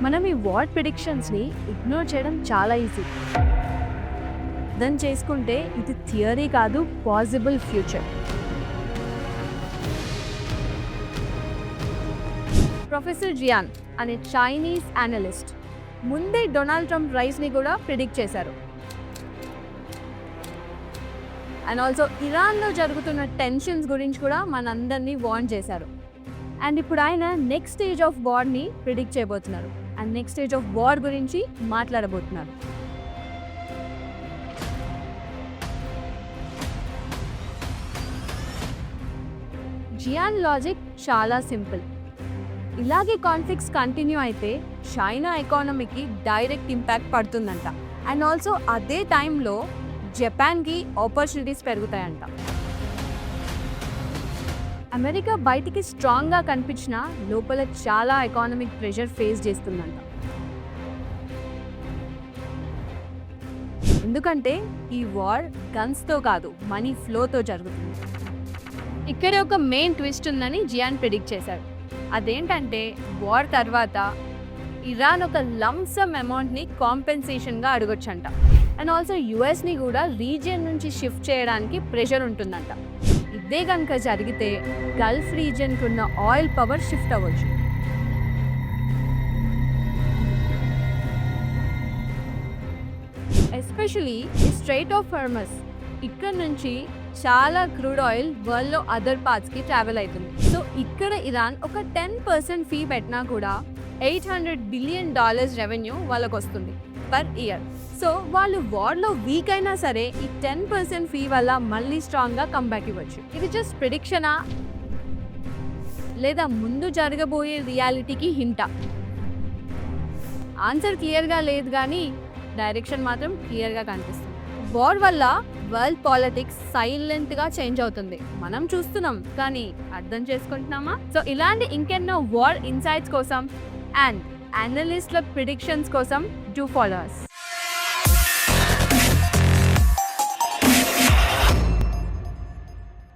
మనం ఈ war ప్రిడిక్షన్స్ని ignore చేయడం చాలా ఈజీ. దాన్ని చేసుకుంటే ఇది థియరీ కాదు, పాసిబుల్ ఫ్యూచర్. ప్రొఫెసర్ జియాన్ అనే చైనీస్ అనలిస్ట్ ముందే డొనాల్డ్ ట్రంప్ రైస్ని కూడా ప్రిడిక్ట్ చేశారు. అండ్ ఆల్సో ఇరాన్లో జరుగుతున్న టెన్షన్స్ గురించి కూడా మనందరినీ వార్న్ చేశారు. అండ్ ఇప్పుడు ఆయన నెక్స్ట్ స్టేజ్ ఆఫ్ వార్ని ప్రిడిక్ట్ చేయబోతున్నారు. And next stage of war గురించి మాట్లాడబోతున్నారు. జియాన్ లాజిక్ చాలా సింపుల్. ఇలాగే కాన్ఫ్లిక్ట్స్ కంటిన్యూ అయితే చైనా ఎకానమీకి డైరెక్ట్ ఇంపాక్ట్ పడుతుందంట. అండ్ ఆల్సో అదే టైంలో జపాన్కి ఆపర్చునిటీస్ పెరుగుతాయంట. అమెరికా బయటికి స్ట్రాంగ్గా కనిపించినా లోపల చాలా ఎకానమిక్ ప్రెషర్ ఫేస్ చేస్తుందంట. ఎందుకంటే ఈ వార్ గన్స్తో కాదు, మనీ ఫ్లోతో జరుగుతుంది. ఇక్కడే ఒక మెయిన్ ట్విస్ట్ ఉందని జియాన్ ప్రిడిక్ట్ చేశారు. అదేంటంటే వార్ తర్వాత ఇరాన్ ఒక లంసమ్ అమౌంట్ని కాంపెన్సేషన్గా అడగొచ్చంట. అండ్ ఆల్సో యుఎస్ని కూడా రీజియన్ నుంచి షిఫ్ట్ చేయడానికి ప్రెషర్ ఉంటుందంట. ఇదే కనుక జరిగితే గల్ఫ్ రీజియన్కి ఉన్న ఆయిల్ పవర్ షిఫ్ట్ అవ్వచ్చు. ఎస్పెషలీ ఈ స్ట్రైట్ ఆఫ్ హార్మస్, ఇక్కడ నుంచి చాలా క్రూడ్ ఆయిల్ వరల్డ్లో అదర్ పార్ట్స్కి ట్రావెల్ అవుతుంది. సో ఇక్కడ ఇరాన్ ఒక 10% ఫీ పెట్టినా కూడా $800 బిలియన్ రెవెన్యూ వాళ్ళకు వస్తుంది పర్ ఇయర్. సో వాళ్ళు వార్లో వీక్ అయినా సరే ఈ 10% ఫీ వల్ల మళ్ళీ స్ట్రాంగ్గా కంబ్యాక్ ఇవ్వచ్చు. ఇది జస్ట్ ప్రిడిక్షనా లేదా ముందు జరగబోయే రియాలిటీకి హింటా? ఆన్సర్ క్లియర్గా లేదు, కానీ డైరెక్షన్ మాత్రం క్లియర్గా కనిపిస్తుంది. వార్ వల్ల వరల్డ్ పాలిటిక్స్ సైలెంట్గా చేంజ్ అవుతుంది. మనం చూస్తున్నాం, కానీ అర్థం చేసుకుంటున్నామా? సో ఇలాంటి ఇంకెన్నో వార్ ఇన్సైట్స్ కోసం అండ్ అనలిస్ట్ల ప్రిడిక్షన్స్ కోసం డూ ఫాలో us.